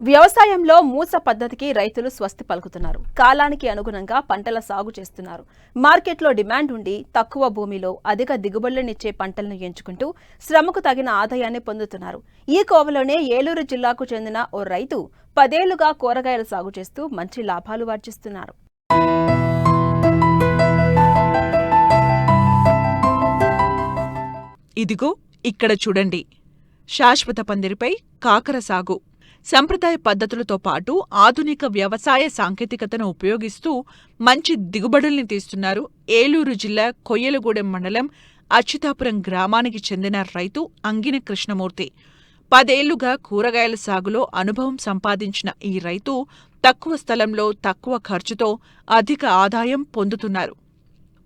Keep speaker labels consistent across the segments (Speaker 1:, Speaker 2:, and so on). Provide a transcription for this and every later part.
Speaker 1: వ్యవసాయంలో మూస పద్ధతికి రైతులు స్వస్తి పలుకుతున్నారు. కాలానికి అనుగుణంగా పంటల సాగు చేస్తున్నారు. మార్కెట్లో డిమాండ్ ఉండి తక్కువ భూమిలో అధిక దిగుబడులనిచ్చే పంటలను ఎంచుకుంటూ శ్రమకు తగిన ఆదాయాన్ని పొందుతున్నారు. ఈ కోవలోనే ఏలూరు జిల్లాకు చెందిన ఓ రైతు 10 ఏళ్లుగా కూరగాయల సాగు చేస్తూ మంచి లాభాలు ఆర్జిస్తున్నారు.
Speaker 2: ఇదిగో ఇక్కడ చూడండి, శాశ్వత పందిరిపై కాకర సాగు. సంప్రదాయ పద్ధతులతో పాటు ఆధునిక వ్యవసాయ సాంకేతికతను ఉపయోగిస్తూ మంచి దిగుబడుల్ని తీస్తున్నారు ఏలూరు జిల్లా కొయ్యలగూడెం మండలం అచ్యుతాపురం గ్రామానికి చెందిన రైతు అంగిన కృష్ణమూర్తి. 10 ఏళ్లుగా కూరగాయల సాగులో అనుభవం సంపాదించిన ఈ రైతు తక్కువ స్థలంలో తక్కువ ఖర్చుతో అధిక ఆదాయం పొందుతున్నారు.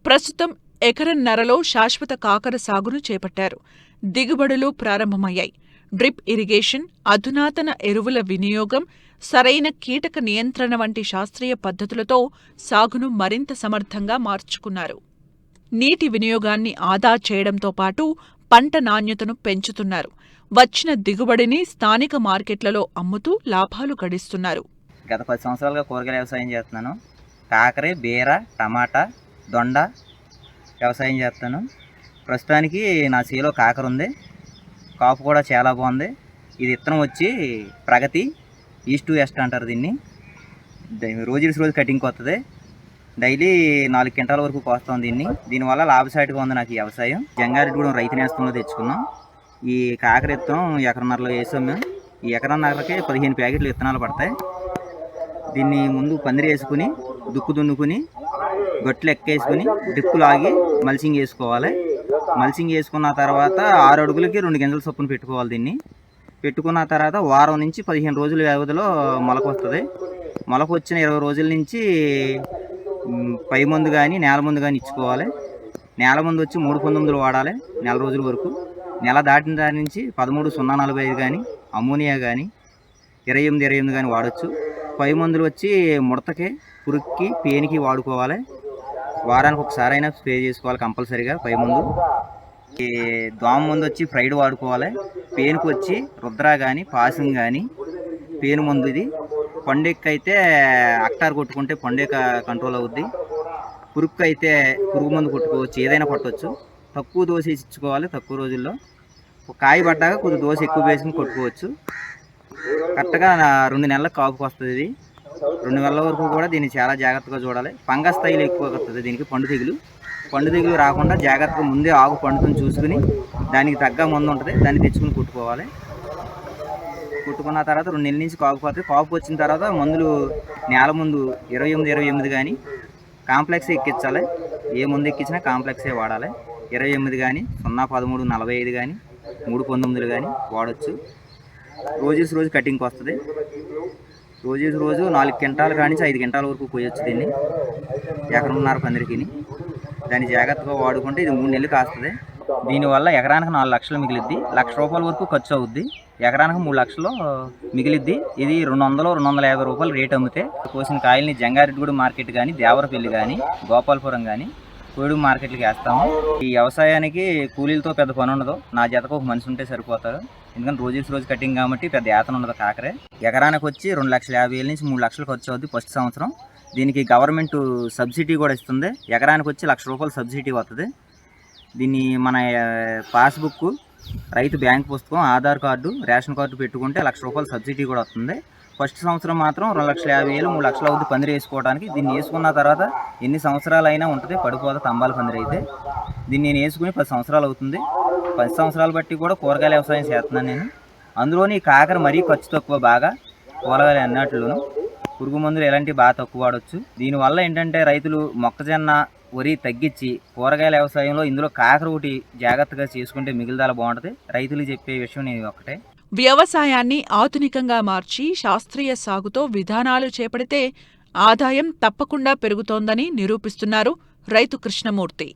Speaker 2: ప్రస్తుతం ఎకరన్నరలో శాశ్వత కాకర సాగును చేపట్టారు. దిగుబడులు ప్రారంభమయ్యాయి. డ్రిప్ ఇరిగేషన్, అధునాతన ఎరువుల వినియోగం, సరైన కీటక నియంత్రణ వంటి శాస్త్రీయ పద్ధతులతో సాగును మరింత సమర్థంగా మార్చుకున్నారు. నీటి వినియోగాన్ని ఆదా చేయడంతో పాటు పంట నాణ్యతను పెంచుతున్నారు. వచ్చిన దిగుబడిని స్థానిక మార్కెట్లలో అమ్ముతూ లాభాలు గడిస్తున్నారు.
Speaker 3: గత 10 సంవత్సరాలుగా కూరగాయల వ్యవసాయం చేస్తున్నాను. కాకర, బీర, టమాటా, దొండ వ్యవసాయం చేస్తాను. ప్రస్తుతానికి నా చేలో కాకర ఉంది. కాపు కూడా చాలా బాగుంది. ఇది విత్తనం వచ్చి ప్రగతి ఈస్ట్ టు వెస్ట్ అంటారు దీన్ని. రోజు కటింగ్కి వస్తుంది. డైలీ 4 క్వింటాల వరకు కోస్తాం దీన్ని. దీనివల్ల లాభసాటిగా ఉంది నాకు ఈ వ్యవసాయం. జంగారెడ్డిగూడెం రైతు నేస్తంలో తెచ్చుకున్నాం. ఈ కాకర విత్తనం ఎకరన్నరలో వేసాం మేము. ఈ ఎకరన్నరకి 15 ప్యాకెట్లు విత్తనాలు పడతాయి. దీన్ని ముందు పందిరి వేసుకుని దుక్కు దున్నుకుని గొట్లు ఎక్కేసుకుని డ్రిప్పు లాగి మల్చింగ్ వేసుకోవాలి. మల్చింగ్ వేసుకున్న తర్వాత 6 అడుగులకి 2 గింజల చొప్పున పెట్టుకోవాలి. దీన్ని పెట్టుకున్న తర్వాత వారం నుంచి 15 రోజుల వ్యవధిలో మొలక వస్తుంది. మొలక వచ్చిన 20 రోజుల నుంచి పై మందు కానీ నేల మందు కానీ ఇచ్చుకోవాలి. నేల మందు వచ్చి 3 వాడాలి నెల రోజుల వరకు. నెల దాటిన దాని నుంచి 13-045 కానీ అమోనియా కానీ 28 కానీ వాడచ్చు. పై మందులు వచ్చి ముడతకి, పురుగుకి, పేనికి వాడుకోవాలి. వారానికి ఒకసారి అయినా స్ప్రే చేసుకోవాలి కంపల్సరీగా పై మందు. ఈ దోమ మందు వచ్చి ఫ్రైడ్ వాడుకోవాలి. పేనుకు వచ్చి రుద్ర కానీ పాసం కానీ పేను మందు. ఇది పండెక్క అయితే అక్టార్ కొట్టుకుంటే పండెక్క కంట్రోల్ అవుద్ది. పురుగుకి అయితే పురుగు మందు కొట్టుకోవచ్చు, ఏదైనా కొట్టవచ్చు. తక్కువ దోశ ఇచ్చుకోవాలి. తక్కువ రోజుల్లో కాయ పడ్డాక కొద్ది దోశ ఎక్కువ వేసుకుని కొట్టుకోవచ్చు. కరెక్ట్గా 2 నెలలకు కాపుకి వస్తుంది. ఇది 2 నెలల వరకు కూడా దీన్ని చాలా జాగ్రత్తగా చూడాలి. ఫంగస్ స్థాయిలో ఎక్కువ వస్తుంది దీనికి. పండు తెగులు రాకుండా జాగ్రత్తగా ముందే ఆకు పండుతుని చూసుకుని దానికి తగ్గ మందు ఉంటుంది, దాన్ని తెచ్చుకుని కుట్టుకోవాలి. కుట్టుకున్న తర్వాత 2 నెలల నుంచి కాపు పోతుంది. కాపు వచ్చిన తర్వాత మందులు నేల ముందు 28 కానీ కాంప్లెక్స్ ఎక్కించాలి. ఏ మందు ఎక్కించినా కాంప్లెక్సే వాడాలి. 28 కానీ 0-13-45 కానీ 3-19 కానీ వాడచ్చు. రోజు కటింగ్కి వస్తుంది. రోజు 4 క్వింటాలు కానీ 5 క్వింటాల వరకు పోయొచ్చు దీన్ని. ఎకరన్నర పందిరికి. దాన్ని జాగ్రత్తగా వాడుకుంటే ఇది 3 నెలలు కాస్తుంది. దీనివల్ల ఎకరానికి 4 లక్షలు మిగిలిద్ది. ₹1,00,000 వరకు ఖర్చు అవుద్ది. ఎకరానికి 3 లక్షలు మిగిలిద్ది. ఇది 200-250 రూపాయలు రేటు అమ్మితే. కోసిన కాయల్ని జంగారెడ్డిగూడెం మార్కెట్ కానీ, దేవరపల్లి కానీ, గోపాలపురం కానీ, కోయడం మార్కెట్లకి వేస్తాము. ఈ వ్యవసాయానికి కూలీలతో పెద్ద పని ఉండదు. నా జతకు ఒక మనిషి ఉంటే సరిపోతారు. ఎందుకంటే రోజు కటింగ్ కాబట్టి పెద్ద ఏతన ఉండదు. కాకరే ఎకరానికి వచ్చి 2,50,000 నుంచి 3 లక్షలు ఖర్చు అవుద్ది ఫస్ట్ సంవత్సరం. దీనికి గవర్నమెంట్ సబ్సిడీ కూడా ఇస్తుంది. ఎకరానికి వచ్చి ₹1,00,000 సబ్సిడీ వస్తుంది. దీన్ని మన పాస్బుక్, రైతు బ్యాంక్ పుస్తకం, ఆధార్ కార్డు, రేషన్ కార్డు పెట్టుకుంటే ₹1,00,000 సబ్సిడీ కూడా వస్తుంది. ఫస్ట్ సంవత్సరం మాత్రం 2,50,000, 3 లక్షలు అవుద్ది పందిరి వేసుకోవడానికి. దీన్ని వేసుకున్న తర్వాత ఎన్ని సంవత్సరాలు అయినా ఉంటుంది, పడిపోతే తంబాల పందిరి అయితే. దీన్ని నేను వేసుకుని 10 సంవత్సరాలు అవుతుంది. 10 సంవత్సరాలు బట్టి కూడా కూరగాయల వ్యవసాయం చేస్తున్నాను నేను. అందులోని కాకర మరీ ఖర్చు తక్కువ. బాగా కూరగాయలు అన్నట్లును పురుగు మందులు ఎలాంటివి బాగా తక్కువ వాడవచ్చు. దీనివల్ల ఏంటంటే రైతులు మొక్కజొన్న, వరి తగ్గించి కూరగాయల వ్యవసాయంలో ఇందులో కాకర ఒకటి జాగ్రత్తగా చేసుకుంటే మిగిలిదాల బాగుంటుంది. రైతులు చెప్పే విషయం నేను ఒకటే,
Speaker 2: వ్యవసాయాన్ని ఆధునికంగా మార్చి శాస్త్రీయ సాగుతో విధానాలు చేపడితే ఆదాయం తప్పకుండా పెరుగుతోందని నిరూపిస్తున్నారు రైతు కృష్ణమూర్తి.